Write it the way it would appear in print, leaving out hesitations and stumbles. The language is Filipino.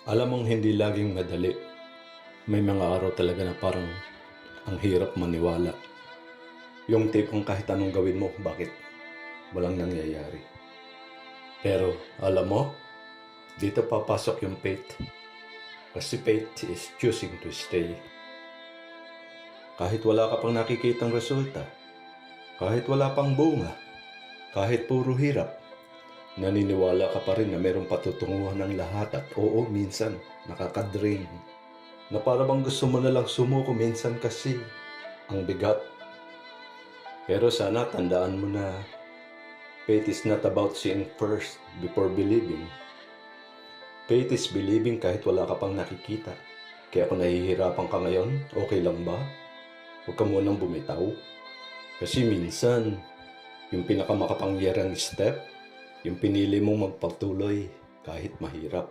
Alam mong hindi laging madali. May mga araw talaga na parang ang hirap maniwala. Yung tipong kahit anong gawin mo, bakit walang nangyayari. Pero alam mo, dito papasok yung faith. Kasi faith is choosing to stay. Kahit wala ka pang nakikitang resulta, kahit wala pang bunga, kahit puro hirap, naniniwala ka pa rin na mayroong patutunguhan ng lahat at oo, minsan nakakadrain. Na para bang gusto mo na lang sumuko minsan kasi ang bigat. Pero sana tandaan mo na faith is not about seeing first before believing. Faith is believing kahit wala ka pang nakikita. Kaya kung nahihirapan ka ngayon, okay lang ba? Huwag ka munang bumitaw. Kasi minsan, yung pinakamakapangyarang step, yung pinili mong magpatuloy kahit mahirap.